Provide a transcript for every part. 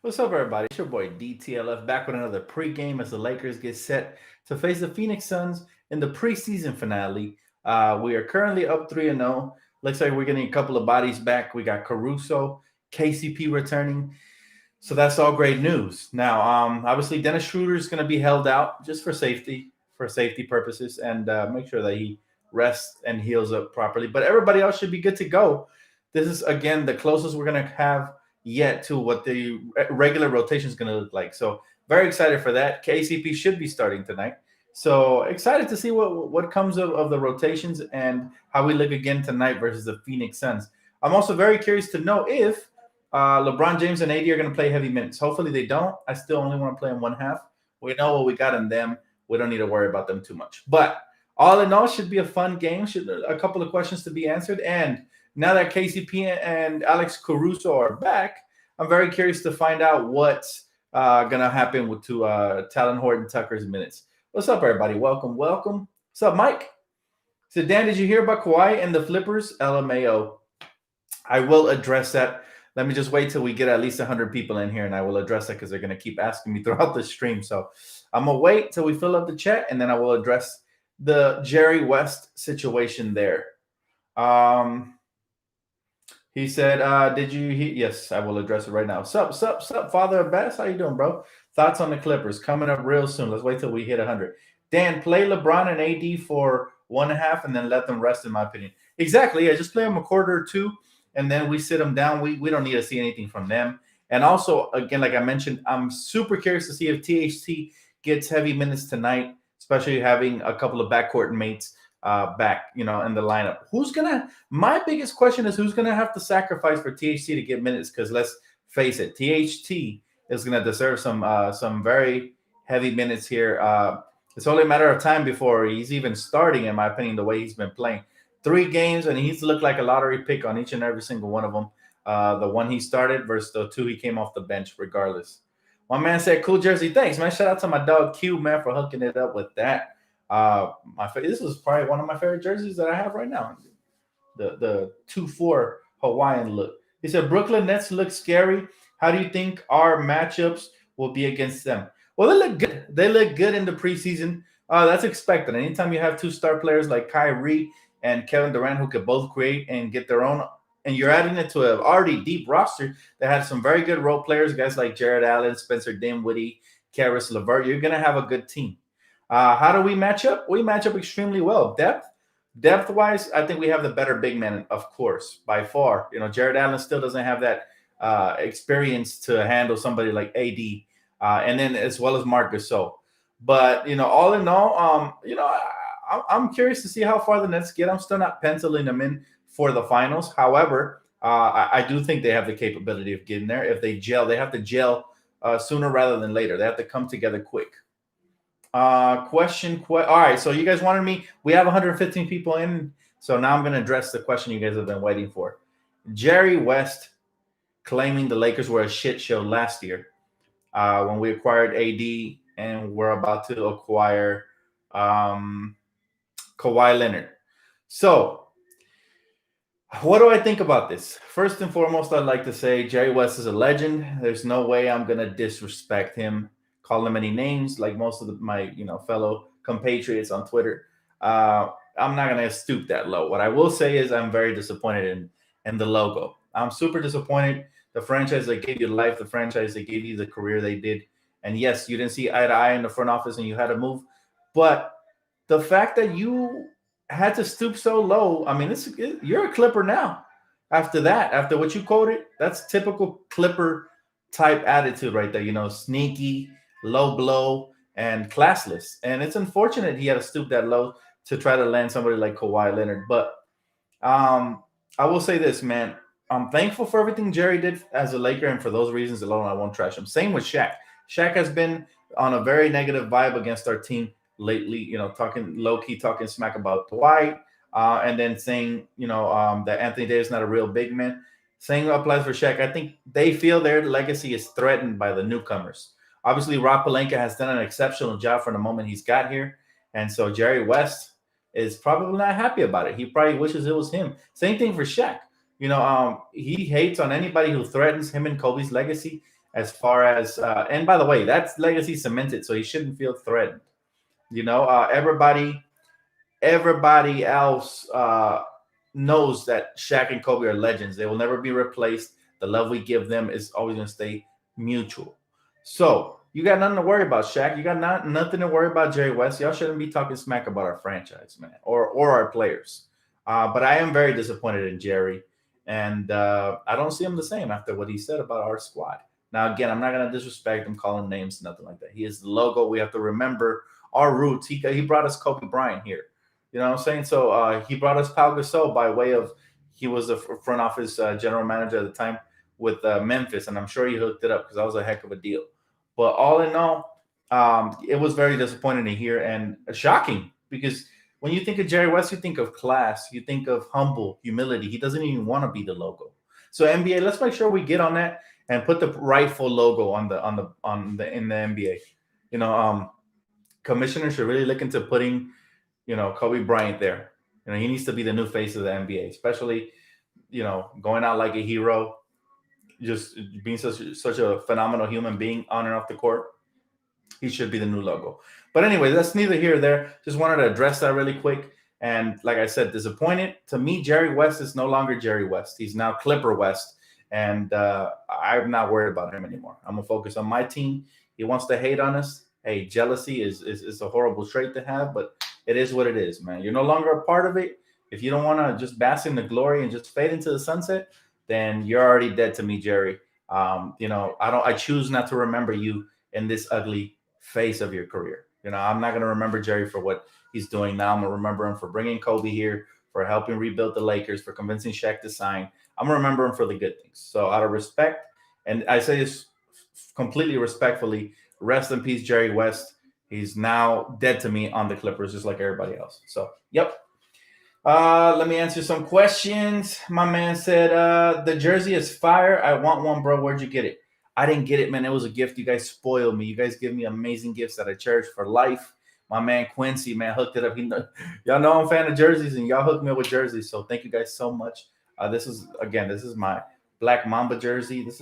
What's up, everybody? It's your boy DTLF back with another pregame as the Lakers get set to face the Phoenix Suns in the preseason finale. We are currently up 3-0. Looks like we're getting a couple of bodies back. We got Caruso, KCP returning. So that's all great news. Now, obviously, Dennis Schroeder is going to be held out just for safety purposes, and make sure that he rests and heals up properly. But everybody else should be good to go. This is again the closest we're going to have yet to what the regular rotation is going to look like. So very excited for that. KCP should be starting tonight. So excited to see what comes of the rotations and how we look again tonight versus the Phoenix Suns. I'm also very curious to know if LeBron James and AD are going to play heavy minutes. Hopefully they don't. I still only want to play in one half. We know what we got in them. We don't need to worry about them too much. But all in all, should be a fun game. Should a couple of questions to be answered. And now that KCP and Alex Caruso are back, I'm very curious to find out what's going to happen to Talon Horton Tucker's minutes. What's up, everybody? Welcome. What's up, Mike? So, Dan, did you hear about Kawhi and the Flippers? LMAO. I will address that. Let me just wait till we get at least 100 people in here, and I will address that because they're going to keep asking me throughout the stream. So I'm going to wait till we fill up the chat, and then I will address the Jerry West situation there. He said, did you – yes, I will address it right now. Sup, Father Abbas? How you doing, bro? Thoughts on the Clippers coming up real soon. Let's wait till we hit 100. Dan, play LeBron and AD for 1.5 and then let them rest, in my opinion. Exactly. Yeah, just play them a quarter or two, and then we sit them down. We don't need to see anything from them. And also, again, like I mentioned, I'm super curious to see if THT gets heavy minutes tonight, especially having a couple of backcourt mates back, in the lineup. My biggest question is who's going to have to sacrifice for THT to get minutes? Because let's face it, THT is going to deserve some very heavy minutes here. It's only a matter of time before he's even starting, in my opinion, the way he's been playing. 3 games, and he's looked like a lottery pick on each and every single one of them. The one he started versus the 2 he came off the bench, regardless. My man said, cool jersey. Thanks, man. Shout out to my dog Q, man, for hooking it up with that. This is probably one of my favorite jerseys that I have right now. The 2-4 Hawaiian look. He said, Brooklyn Nets look scary. How do you think our matchups will be against them? Well, they look good. They look good in the preseason. That's expected. Anytime you have 2 star players like Kyrie and Kevin Durant who could both create and get their own, and you're adding it to an already deep roster that had some very good role players, guys like Jared Allen, Spencer Dinwiddie, Karis LeVert, you're going to have a good team. How do we match up? We match up extremely well. Depth-wise, I think we have the better big man, of course, by far. Jared Allen still doesn't have that experience to handle somebody like AD, and then as well as Marc Gasol. But, all in all, I'm curious to see how far the Nets get. I'm still not penciling them in for the finals. However, I do think they have the capability of getting there. If they gel, they have to gel sooner rather than later. They have to come together quick. All right, so you guys wanted me. We have 115 people in, so now I'm going to address the question you guys have been waiting for. Jerry West claiming the Lakers were a shit show last year when we acquired AD and we're about to acquire Kawhi Leonard. So what do I think about this? First and foremost, I'd like to say Jerry West is a legend. There's no way I'm going to disrespect him, call him any names like most of my fellow compatriots on Twitter. I'm not going to stoop that low. What I will say is I'm very disappointed in the logo. I'm super disappointed. The franchise that gave you life, the franchise that gave you the career they did. And yes, you didn't see eye to eye in the front office and you had to move. But the fact that you had to stoop so low, I mean, you're a Clipper now. After what you quoted, that's typical Clipper type attitude right there. Sneaky, low blow, and classless. And it's unfortunate he had to stoop that low to try to land somebody like Kawhi Leonard. But I will say this, man. I'm thankful for everything Jerry did as a Laker, and for those reasons alone, I won't trash him. Same with Shaq. Shaq has been on a very negative vibe against our team lately, talking low-key, talking smack about Dwight, and then saying, that Anthony Davis is not a real big man. Same applies for Shaq. I think they feel their legacy is threatened by the newcomers. Obviously, Rob Pelinka has done an exceptional job from the moment he's got here, and so Jerry West is probably not happy about it. He probably wishes it was him. Same thing for Shaq. He hates on anybody who threatens him and Kobe's legacy. as far as and by the way, that's legacy cemented, so he shouldn't feel threatened. Everybody else knows that Shaq and Kobe are legends. They will never be replaced. The love we give them is always going to stay mutual. So you got nothing to worry about, Shaq. You got nothing to worry about, Jerry West. Y'all shouldn't be talking smack about our franchise, man, or our players. But I am very disappointed in Jerry, and I don't see him the same after what he said about our squad. Now, again, I'm not going to disrespect him, calling names, nothing like that. He is the logo. We have to remember our roots. He brought us Kobe Bryant here. You know what I'm saying? So he brought us Pau Gasol by way of he was the front office general manager at the time with Memphis, and I'm sure he hooked it up because that was a heck of a deal. But all in all, it was very disappointing to hear and shocking because when you think of Jerry West, you think of class, you think of humble humility. He doesn't even want to be the logo. So NBA, let's make sure we get on that and put the rightful logo on the in the NBA. Commissioner should really look into putting Kobe Bryant there. He needs to be the new face of the NBA, especially, going out like a hero, just being such a phenomenal human being on and off the court. He should be the new logo. But anyway, that's neither here nor there. Just wanted to address that really quick. And like I said, disappointed. To me, Jerry West is no longer Jerry West. He's now Clipper West. And I'm not worried about him anymore. I'm going to focus on my team. He wants to hate on us. Hey, jealousy is a horrible trait to have, but it is what it is, man. You're no longer a part of it. If you don't want to just bask in the glory and just fade into the sunset, then you're already dead to me, Jerry. I choose not to remember you in this ugly phase of your career. I'm not going to remember Jerry for what he's doing now. I'm going to remember him for bringing Kobe here, for helping rebuild the Lakers, for convincing Shaq to sign. I'm going to remember him for the good things. So out of respect, and I say this completely respectfully, rest in peace, Jerry West. He's now dead to me on the Clippers, just like everybody else. So, yep. Let me answer some questions. My man said, the jersey is fire. I want one, bro. Where'd you get it? I didn't get it, man. It was a gift. You guys spoiled me. You guys give me amazing gifts that I cherish for life. My man Quincy, man, hooked it up. Y'all know I'm a fan of jerseys, and y'all hooked me up with jerseys. So thank you guys so much. This is my Black Mamba jersey. This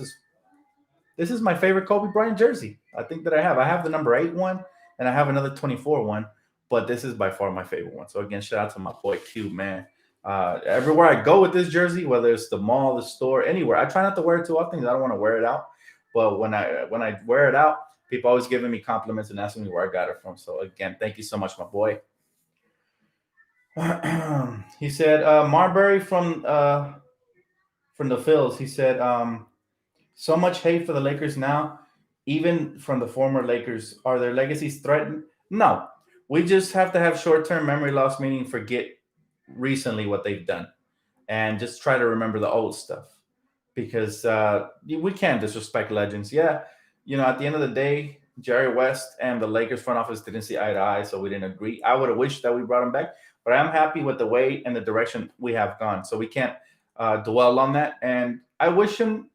is my favorite Kobe Bryant jersey. I think that I have the number 8 one, and I have another 24 one, but this is by far my favorite one. So again, shout out to my boy Q, man. Everywhere I go with this jersey, whether it's the mall, the store, anywhere, I try not to wear it too often because I don't want to wear it out. But when I wear it out, people always giving me compliments and asking me where I got it from. So again, thank you so much, my boy. He said Marbury from the Phils. He said so much hate for the Lakers now, even from the former Lakers. Are their legacies threatened? No. We just have to have short-term memory loss, meaning forget recently what they've done and just try to remember the old stuff because we can't disrespect legends. Yeah, at the end of the day, Jerry West and the Lakers front office didn't see eye to eye, so we didn't agree. I would have wished that we brought him back, but I'm happy with the way and the direction we have gone, so we can't dwell on that. And I wish him,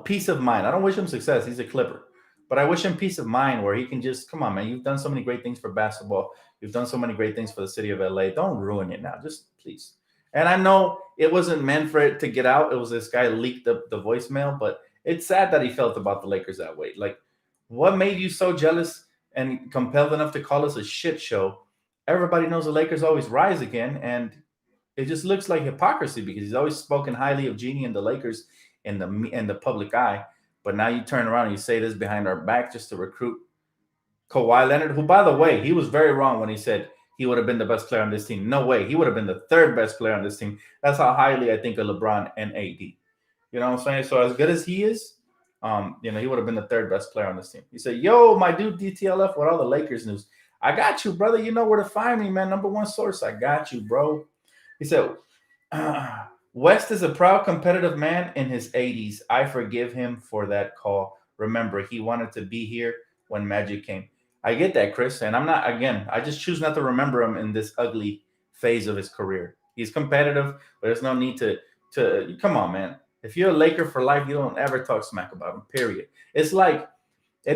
peace of mind. I don't wish him success. He's a Clipper. But I wish him peace of mind where he can just, come on, man, you've done so many great things for basketball. You've done so many great things for the city of LA. Don't ruin it now. Just please. And I know it wasn't meant for it to get out. It was this guy leaked the voicemail, but it's sad that he felt about the Lakers that way. Like, what made you so jealous and compelled enough to call us a shit show? Everybody knows the Lakers always rise again, and it just looks like hypocrisy because he's always spoken highly of Genie and the Lakers in the public eye. But now you turn around and you say this behind our back just to recruit Kawhi Leonard, who, by the way, he was very wrong when he said he would have been the best player on this team. No way. He would have been the 3rd best player on this team. That's how highly I think of LeBron and AD. You know what I'm saying? So as good as he is, he would have been the 3rd best player on this team. He said, yo, my dude DTLF with all the Lakers news. I got you, brother. You know where to find me, man. Number 1 source. I got you, bro. He said, West is a proud, competitive man in his 80s. I forgive him for that call. Remember, he wanted to be here when Magic came. I get that, Chris. And I just choose not to remember him in this ugly phase of his career. He's competitive, but there's no need to come on, man. If you're a Laker for life, you don't ever talk smack about him, period. It'd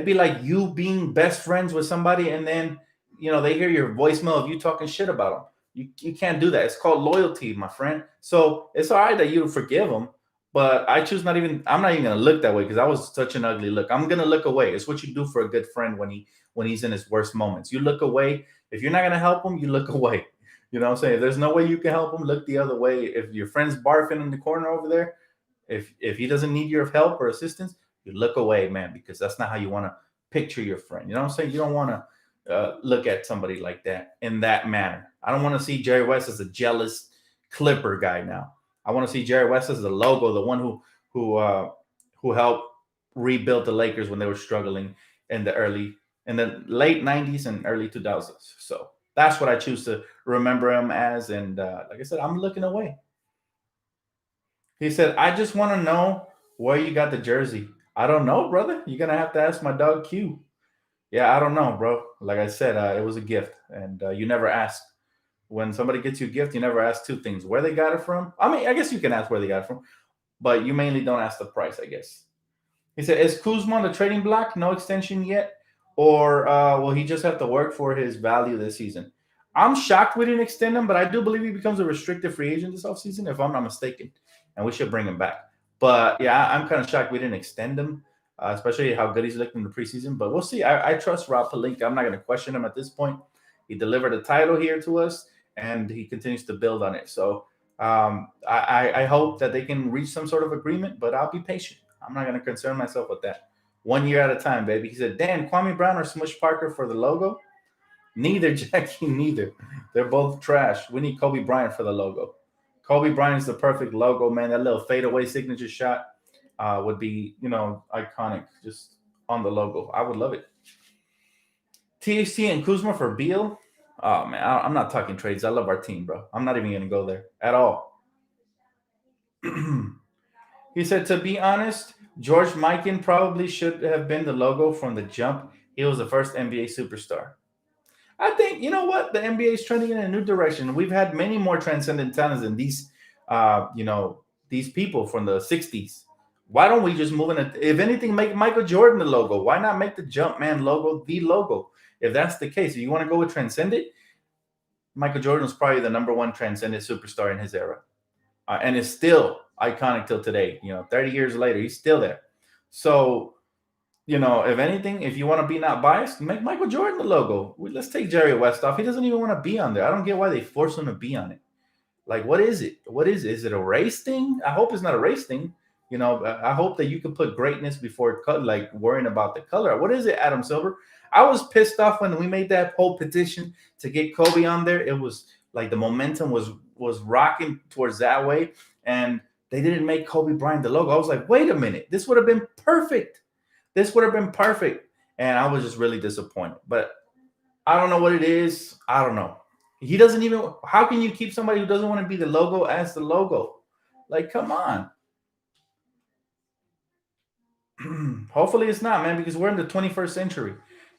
be like you being best friends with somebody and then, they hear your voicemail of you talking shit about them. You can't do that. It's called loyalty, my friend. So it's all right that you forgive him, But I choose not even. I'm not even gonna look that way because that was such an ugly look. I'm gonna look away. It's what you do for a good friend when he's in his worst moments. You look away. If you're not gonna help him, you look away. You know what I'm saying? If there's no way you can help him, look the other way. If your friend's barfing in the corner over there, if he doesn't need your help or assistance, you look away, man, because that's not how you want to picture your friend. You know what I'm saying? You don't want to look at somebody like that in that manner. I don't want to see Jerry West as a jealous Clipper guy now. I want to see Jerry West as the logo, the one who helped rebuild the Lakers when they were struggling in the late '90s and early 2000s. So that's what I choose to remember him as. And like I said, I'm looking away. He said, I just want to know where you got the jersey. I don't know, brother. You're going to have to ask my dog Q. Yeah, I don't know, bro. Like I said, it was a gift. And you never ask. When somebody gets you a gift, you never ask two things: where they got it from. I mean, I guess you can ask where they got it from, but you mainly don't ask the price, I guess. He said, is Kuzma on the trading block? No extension yet? Or will he just have to work for his value this season? I'm shocked we didn't extend him, but I do believe he becomes a restricted free agent this offseason, if I'm not mistaken. And we should bring him back. But yeah, I'm kind of shocked we didn't extend him, especially how good he's looked in the preseason. But we'll see. I trust Rob Pelinka. I'm not going to question him at this point. He delivered a title here to us, and he continues to build on it. So I hope that they can reach some sort of agreement, but I'll be patient. I'm not going to concern myself with that. 1 year at a time, baby. He said, Dan, Kwame Brown or Smush Parker for the logo? Neither, Jackie, neither. They're both trash. We need Kobe Bryant for the logo. Kobe Bryant is the perfect logo, man. That little fadeaway signature shot would be, iconic just on the logo. I would love it. THT and Kuzma for Beal? Oh, man, I'm not talking trades. I love our team, bro. I'm not even going to go there at all. He said, to be honest, George Mikan probably should have been the logo from the jump. He was the first NBA superstar. I think, you know what? The NBA is trending in a new direction. We've had many more transcendent talents than these people from the 60s. Why don't we just move in? If anything, make Michael Jordan the logo. Why not make the Jumpman logo the logo? If that's the case, if you want to go with transcendent, Michael Jordan was probably the number one transcendent superstar in his era. And is still iconic till today. 30 years later, he's still there. So, if anything, if you want to be not biased, make Michael Jordan the logo. Let's take Jerry West off. He doesn't even want to be on there. I don't get why they force him to be on it. Like, what is it? What is it? Is it a race thing? I hope it's not a race thing. I hope that you can put greatness before like worrying about the color. What is it, Adam Silver? I was pissed off when we made that whole petition to get Kobe on there. It was like the momentum was rocking towards that way, and they didn't make Kobe Bryant the logo. I was like, wait a minute, this would have been perfect. This would have been perfect, and I was just really disappointed. But I don't know what it is. I don't know. He doesn't even. How can you keep somebody who doesn't want to be the logo as the logo? Like, come on. Hopefully it's not, man, because we're in the 21st century,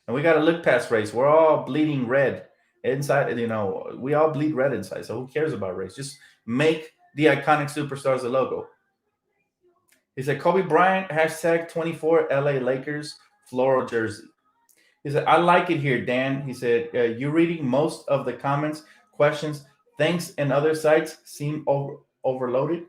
and we got to look past race. We're all bleeding red inside. We all bleed red inside. So who cares about race? Just make the iconic superstars the logo. He said, Kobe Bryant, hashtag 24 LA Lakers floral jersey. He said, I like it here, Dan. He said, you reading most of the comments, questions, thanks, and other sites seem overloaded.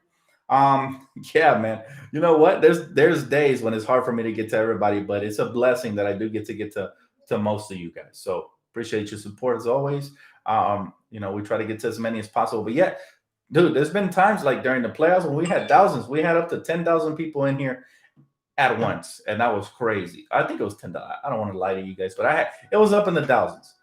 Yeah, man. You know what? There's days when it's hard for me to get to everybody, but it's a blessing that I do get to most of you guys. So appreciate your support as always. We try to get to as many as possible. But yeah, dude, there's been times like during the playoffs when we had thousands. We had up to 10,000 people in here at once, and that was crazy. I think it was 10,000. I don't want to lie to you guys, but it was up in the thousands.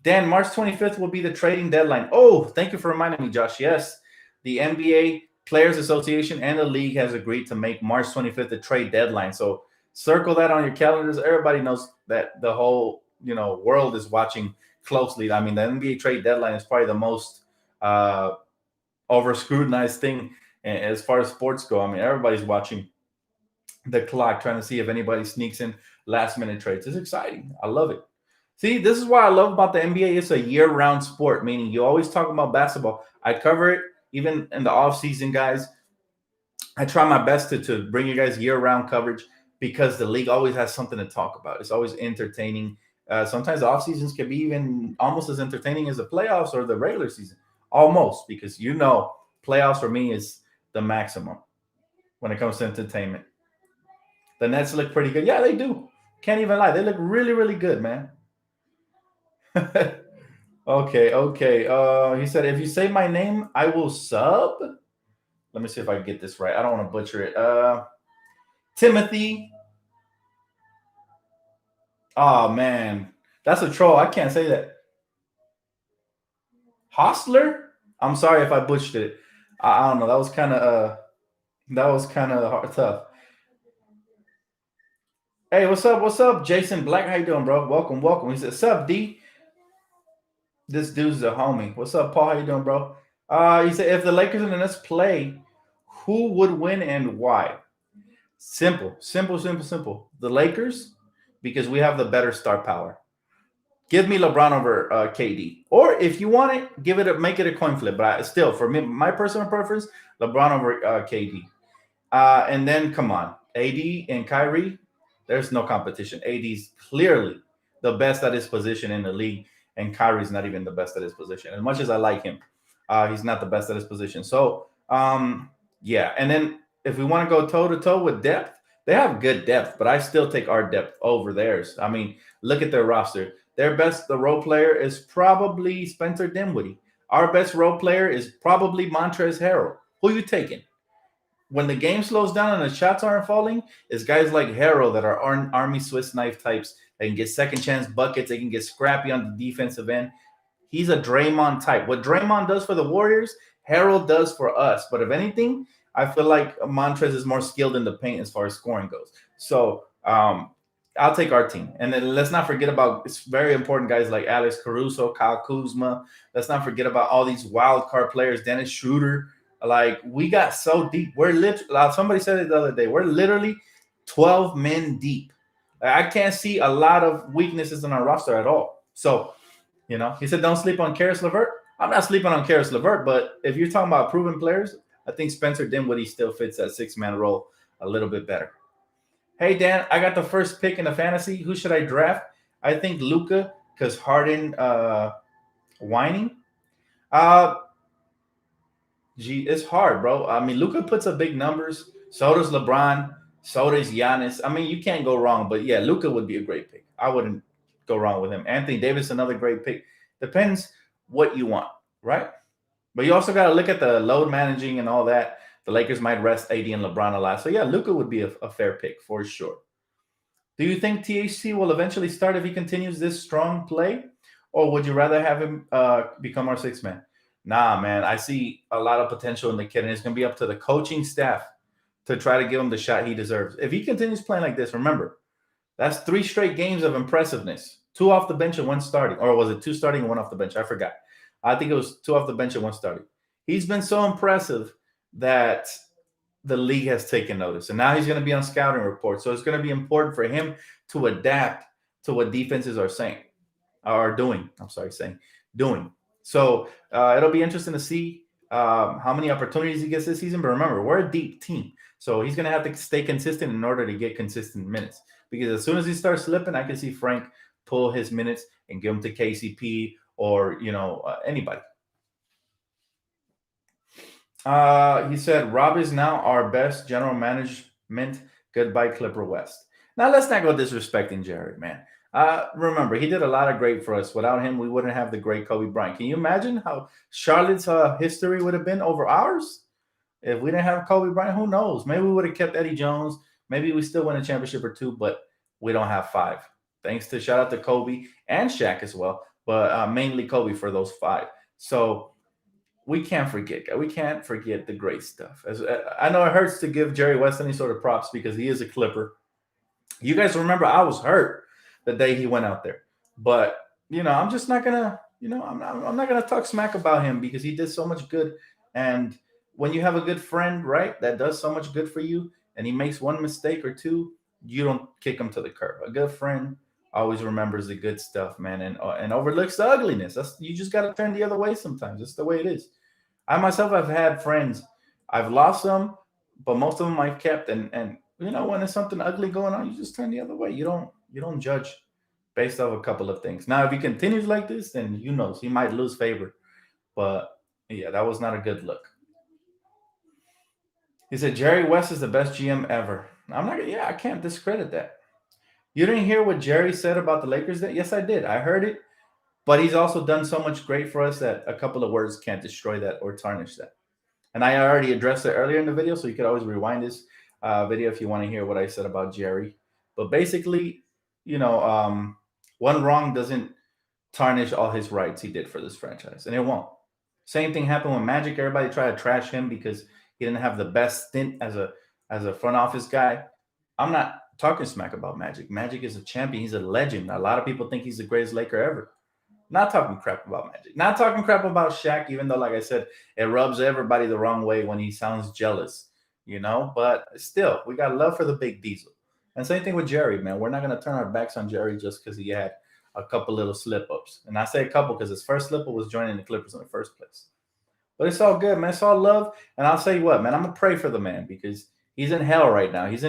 Dan, March 25th will be the trading deadline. Oh, thank you for reminding me, Josh. Yes, the NBA Players Association and the league has agreed to make March 25th the trade deadline. So circle that on your calendars. Everybody knows that the whole world is watching closely. I mean, the NBA trade deadline is probably the most over scrutinized thing as far as sports go. I mean, everybody's watching the clock, trying to see if anybody sneaks in last minute trades. It's exciting. I love it. See, this is what I love about the NBA. It's a year-round sport, meaning you always talk about basketball. I cover it even in the off-season, guys. I try my best to bring you guys year-round coverage because the league always has something to talk about. It's always entertaining. Sometimes the off-seasons can be even almost as entertaining as the playoffs or the regular season. Almost, because playoffs for me is the maximum. when it comes to entertainment. The Nets look pretty good. Yeah, they do. Can't even lie. They look really, really good, man. Okay, okay. He said, if you say my name, I will sub. Let me see if I can get this right. I don't want to butcher it. Timothy. Oh man, that's a troll. I can't say that. Hostler. I'm sorry if I butchered it. I don't know. That was kind of tough. Hey, what's up? What's up, Jason Black? How you doing, bro? Welcome, welcome. He said, "Sup, D? This dude's a homie. What's up, Paul? How you doing, bro?" He said, "If the Lakers and the Nets play, who would win and why?" Simple, simple, simple, simple. The Lakers, because we have the better star power. Give me LeBron over KD, or if you want it, make it a coin flip. But still, for me, my personal preference, LeBron over KD. And then come on, AD and Kyrie, there's no competition. AD's clearly the best at his position in the league, and Kyrie's not even the best at his position. As much as I like him, he's not the best at his position. So, yeah. And then if we want to go toe to toe with depth, they have good depth, but I still take our depth over theirs. I mean, look at their roster. Their best, the role player is probably Spencer Dinwiddie. Our best role player is probably Montrezl Harrell. Who you taking? When the game slows down and the shots aren't falling, it's guys like Harrell that are Army Swiss knife types. They can get second chance buckets. They can get scrappy on the defensive end. He's a Draymond type. What Draymond does for the Warriors, Harold does for us. But if anything, I feel like Montrez is more skilled in the paint as far as scoring goes. So I'll take our team. And then let's not forget about it's very important guys like Alex Caruso, Kyle Kuzma. Let's not forget about all these wild card players, Dennis Schroeder. Like we got so deep. We're literally somebody said it the other day. We're literally 12 men deep. I can't see a lot of weaknesses in our roster at all. So he said, don't sleep on Karis LeVert. I'm not sleeping on Karis LeVert, but if you're talking about proven players, I think Spencer Dinwiddie still fits that six-man role a little bit better. Hey, Dan, I got the first pick in the fantasy. Who should I draft? I think Luka because Harden whining. It's hard, bro. I mean, Luka puts up big numbers. So does LeBron. So does Giannis. I mean, you can't go wrong. But, yeah, Luka would be a great pick. I wouldn't go wrong with him. Anthony Davis, another great pick. Depends what you want, right? But you also got to look at the load managing and all that. The Lakers might rest AD and LeBron a lot. So, yeah, Luka would be a fair pick for sure. Do you think THC will eventually start if he continues this strong play? Or would you rather have him become our sixth man? Nah, man, I see a lot of potential in the kid, and it's going to be up to the coaching staff to try to give him the shot he deserves. If he continues playing like this, remember, that's 3 straight games of impressiveness. 2 off the bench and 1 starting. Or was it 2 starting and 1 off the bench? I forgot. I think it was 2 off the bench and 1 starting. He's been so impressive that the league has taken notice. And now he's going to be on scouting reports. So it's going to be important for him to adapt to what defenses are saying. Doing. So it'll be interesting to see how many opportunities he gets this season. But remember, we're a deep team. So he's going to have to stay consistent in order to get consistent minutes. Because as soon as he starts slipping, I can see Frank pull his minutes and give them to KCP or, anybody. He said, Rob is now our best general management. Goodbye, Clipper West. Now, let's not go disrespecting Jerry, man. Remember, he did a lot of great for us. Without him, we wouldn't have the great Kobe Bryant. Can you imagine how Charlotte's history would have been over ours? If we didn't have Kobe Bryant, who knows? Maybe we would have kept Eddie Jones. Maybe we still win a championship or 2, but we don't have 5. Thanks to shout out to Kobe and Shaq as well, but mainly Kobe for those 5. So we can't forget. We can't forget the great stuff. I know it hurts to give Jerry West any sort of props because he is a Clipper. You guys remember I was hurt the day he went out there, but I'm just not gonna. I'm not gonna talk smack about him because he did so much good. And when you have a good friend, right, that does so much good for you, and he makes 1 mistake or 2, you don't kick him to the curb. A good friend always remembers the good stuff, man, and overlooks the ugliness. You just got to turn the other way sometimes. That's the way it is. I myself have had friends. I've lost some, but most of them I've kept. And when there's something ugly going on, you just turn the other way. You don't judge based off a couple of things. Now, if he continues like this, then he might lose favor. But yeah, that was not a good look. He said Jerry West is the best GM ever. I'm not. Yeah, I can't discredit that. You didn't hear what Jerry said about the Lakers? That yes, I did. I heard it. But he's also done so much great for us that a couple of words can't destroy that or tarnish that. And I already addressed it earlier in the video, so you could always rewind this video if you want to hear what I said about Jerry. But basically, you know, one wrong doesn't tarnish all his rights he did for this franchise, and it won't. Same thing happened with Magic. Everybody tried to trash him because he didn't have the best stint as a front office guy. I'm not talking smack about Magic. Magic is a champion. He's a legend. A lot of people think he's the greatest Laker ever. Not talking crap about Magic. Not talking crap about Shaq, even though, like I said, it rubs everybody the wrong way when he sounds jealous, you know? But still, we got love for the big diesel. And same thing with Jerry, man. We're not going to turn our backs on Jerry just because he had a couple little slip ups. And I say a couple because his first slip up was joining the Clippers in the first place. But it's all good, man. It's all love. And I'll tell you what, man, I'm gonna pray for the man because he's in hell right now. He's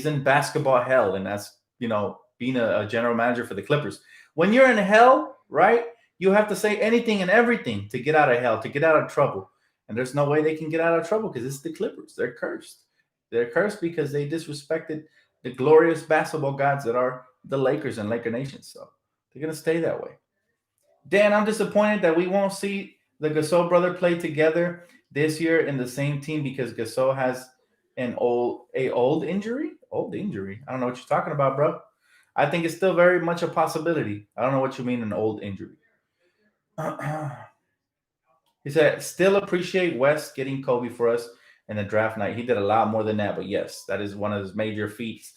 in basketball hell, and that's being a general manager for the Clippers. When you're in hell, right? You have to say anything and everything to get out of hell, to get out of trouble. And there's no way they can get out of trouble because it's the Clippers. They're cursed. They're cursed because they disrespected the glorious basketball gods that are the Lakers and Laker Nation. So they're gonna stay that way. Dan, I'm disappointed that we won't see the Gasol brother play together this year in the same team because Gasol has an old injury. Old injury. I don't know what you're talking about, bro. I think it's still very much a possibility. I don't know what you mean an old injury. He said, still appreciate West getting Kobe for us in the draft night. He did a lot more than that, but yes, that is one of his major feats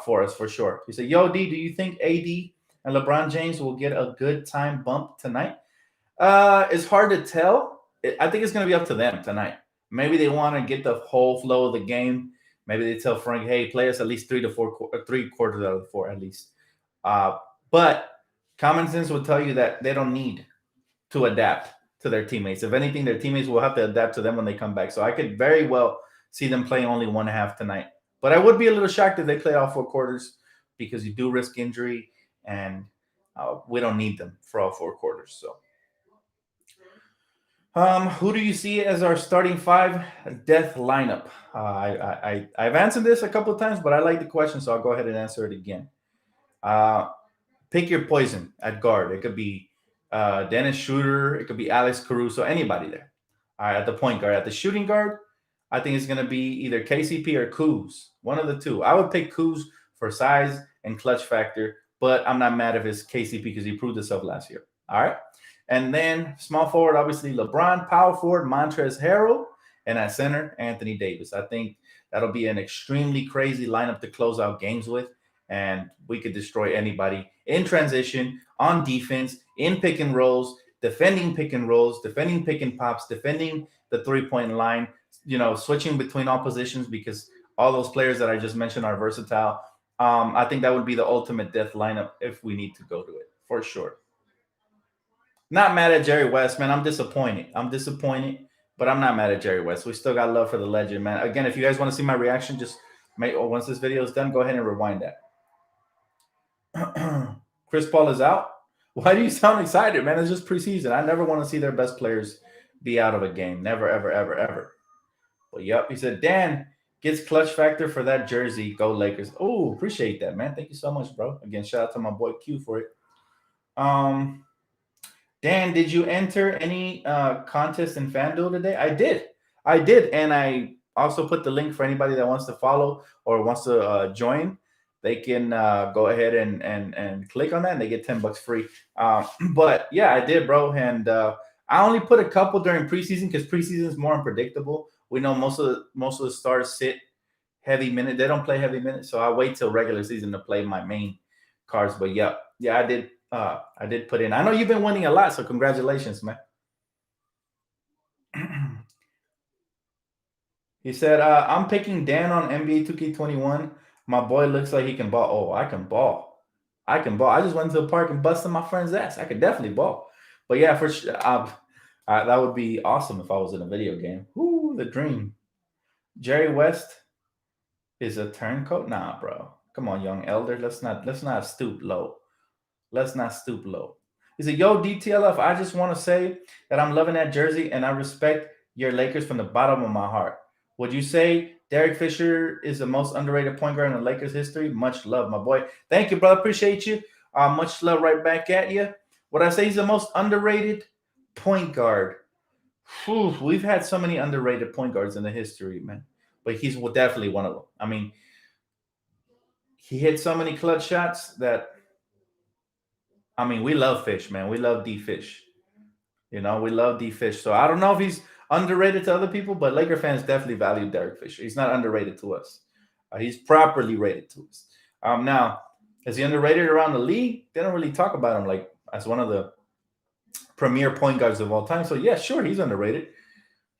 for us for sure. He said, Yo, D, do you think AD and LeBron James will get a good time bump tonight? It's hard to tell. I think it's going to be up to them tonight. Maybe they want to get the whole flow of the game. Maybe they tell Frank, hey, play us at least 3 quarters out of the 4 at least. But common sense will tell you that they don't need to adapt to their teammates. If anything, their teammates will have to adapt to them when they come back. So I could very well see them playing only 1/2 tonight. But I would be a little shocked if they play all 4 quarters because you do risk injury, and we don't need them for all 4 quarters. So. Who do you see as our starting 5 death lineup? I've answered this a couple of times, but I like the question, so I'll go ahead and answer it again. Pick your poison at guard. It could be Dennis Schroeder. It could be Alex Caruso. Anybody there. All right, at the point guard. At the shooting guard, I think it's going to be either KCP or Kuz. One of the two. I would pick Kuz for size and clutch factor, but I'm not mad if it's KCP because he proved himself last year. All right. And then small forward, obviously LeBron, power forward, Montrezl Harrell, and at center, Anthony Davis. I think that'll be an extremely crazy lineup to close out games with, and we could destroy anybody in transition, on defense, in pick and rolls, defending pick and rolls, defending pick and pops, defending the 3-point line, switching between all positions because all those players that I just mentioned are versatile. I think that would be the ultimate death lineup if we need to go to it, for sure. Not mad at Jerry West, man. I'm disappointed, but I'm not mad at Jerry West. We still got love for the legend, man. Again, if you guys want to see my reaction, just once this video is done, go ahead and rewind that. Chris Paul is out. Why do you sound excited, man? It's just preseason. I never want to see their best players be out of a game. Never, ever, ever, ever. But yep, he said, Dan gets clutch factor for that jersey. Go Lakers. Oh, appreciate that, man. Thank you so much, bro. Again, shout out to my boy Q for it. Dan, did you enter any contest in FanDuel today? I did, and I also put the link for anybody that wants to follow or wants to join. They can go ahead and click on that, and they get $10 free. But yeah, I did, bro, and I only put a couple during preseason because preseason is more unpredictable. We know most of the stars sit heavy minute. They don't play heavy minutes, so I wait till regular season to play my main cards. But yeah, I did put in. I know you've been winning a lot, so congratulations, man. He said, I'm picking Dan on NBA 2K21. My boy looks like he can ball. Oh, I can ball. I just went to the park and busted my friend's ass. I could definitely ball. But yeah, for sure, that would be awesome if I was in a video game. Whoo, the dream. Jerry West is a turncoat? Nah, bro. Come on, young elder. Let's not stoop low. Let's not stoop low. He said, yo, DTLF, I just want to say that I'm loving that jersey and I respect your Lakers from the bottom of my heart. Would you say Derek Fisher is the most underrated point guard in the Lakers history? Much love, my boy. Thank you, brother. Appreciate you. Much love right back at you. Would I say he's the most underrated point guard? Whew, we've had so many underrated point guards in the history, man. But he's definitely one of them. I mean, he hit so many clutch shots that, I mean, we love Fish, man. We love D Fish. You know, we love D Fish. So I don't know if he's underrated to other people, but Laker fans definitely value Derek Fisher. He's not underrated to us. He's properly rated to us. Now, is he underrated around the league? They don't really talk about him like as one of the premier point guards of all time. So yeah, sure, he's underrated.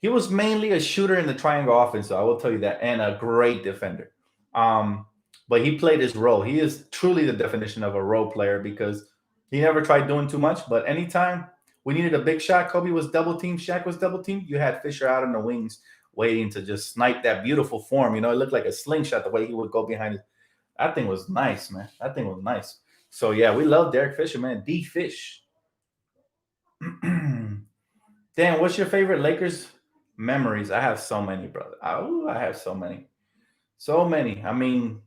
He was mainly a shooter in the triangle offense, so I will tell you that, and a great defender. But he played his role. He is truly the definition of a role player because he never tried doing too much. But anytime we needed a big shot, Kobe was double teamed, Shaq was double teamed, you had Fisher out in the wings waiting to just snipe that beautiful form. You know, it looked like a slingshot the way he would go behind it. That thing was nice, man. That thing was nice. So yeah, we love Derek Fisher, man. D Fish. Dan, what's your favorite Lakers memories? I have so many, brother. I have so many. So many. I mean,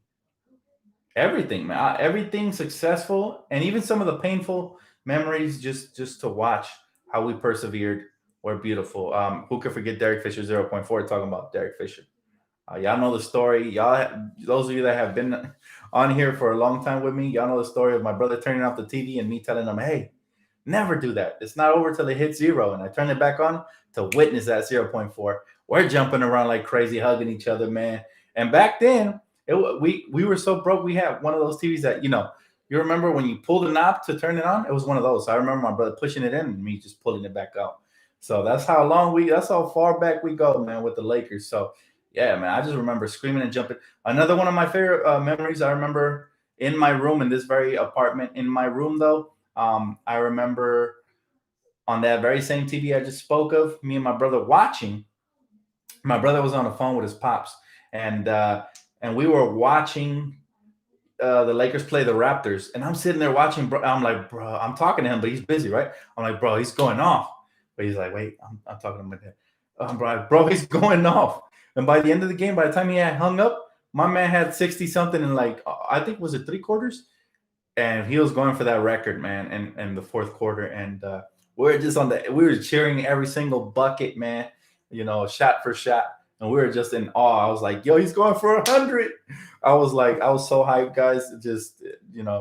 everything, man. Everything successful, and even some of the painful memories just to watch how we persevered were beautiful. Who could forget Derek Fisher 0.4 talking about Derek Fisher? Y'all know the story. Those of you that have been on here for a long time with me, y'all know the story of my brother turning off the TV and me telling him, hey, never do that. It's not over till it hits 0. And I turn it back on to witness that 0.4. We're jumping around like crazy, hugging each other, man. And back then, we were so broke. We had one of those TVs that, you remember when you pull the knob to turn it on? It was one of those. So I remember my brother pushing it in and me just pulling it back out. So that's how far back we go, man, with the Lakers. So yeah, man, I just remember screaming and jumping. Another one of my favorite memories I remember in my room, in this very apartment, in my room though, I remember on that very same TV I just spoke of, me and my brother watching. My brother was on the phone with his pops, and we were watching the Lakers play the Raptors, and I'm sitting there watching. I'm like, bro, I'm talking to him, but he's busy, right? I'm like, bro, he's going off, but he's like, wait, I'm talking to him again. Bro, he's going off. And by the end of the game, by the time he had hung up, my man had 60 something in like I think was it 3/4, and he was going for that record, man, in the fourth quarter, and we were cheering every single bucket, man, shot for shot, and we were just in awe. I was like, yo, he's going for 100. I was so hyped, guys. Just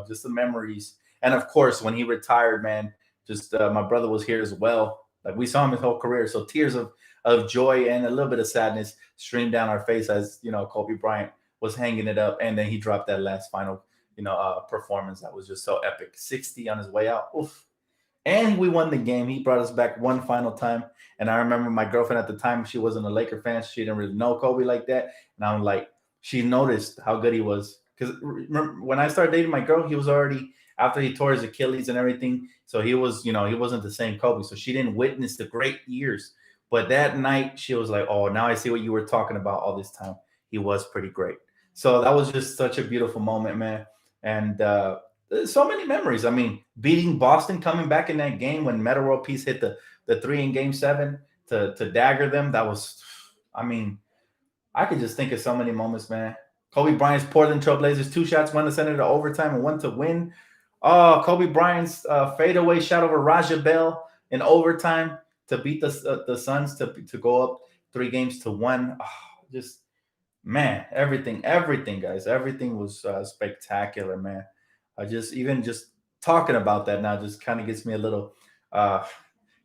just the memories, and of course when he retired, man, just my brother was here as well. Like we saw him his whole career, so tears of joy and a little bit of sadness streamed down our face as Kobe Bryant was hanging it up, and then he dropped that last final performance that was just so epic. 60 on his way out. Oof. And we won the game. He brought us back one final time. And I remember my girlfriend at the time, she wasn't a Laker fan. She didn't really know Kobe like that. And I'm like, she noticed how good he was. Because when I started dating my girl, he was already, after he tore his Achilles and everything. So he was, he wasn't the same Kobe. So she didn't witness the great years. But that night, she was like, oh, now I see what you were talking about all this time. He was pretty great. So that was just such a beautiful moment, man. And so many memories. I mean, beating Boston, coming back in that game when Metta World Peace hit the 3 in Game 7 to dagger them. That was, I mean, I could just think of so many moments, man. Kobe Bryant's Portland Trailblazers, 2 shots, one to send it to overtime and one to win. Oh, Kobe Bryant's fadeaway shot over Raja Bell in overtime to beat the Suns to go up 3-1. Oh, just, man, everything, guys, everything was spectacular, man. Even just talking about that now just kind of gets me a little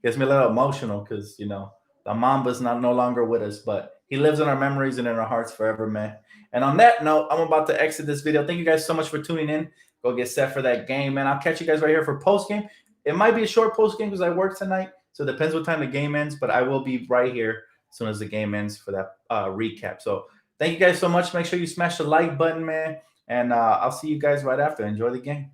emotional because the Mamba's no longer with us, but he lives in our memories and in our hearts forever, man. And on that note, I'm about to exit this video. Thank you guys so much for tuning in. Go get set for that game, man. I'll catch you guys right here for post game. It might be a short post game because I work tonight, so it depends what time the game ends. But I will be right here as soon as the game ends for that recap. So thank you guys so much. Make sure you smash the like button, man. And I'll see you guys right after. Enjoy the game.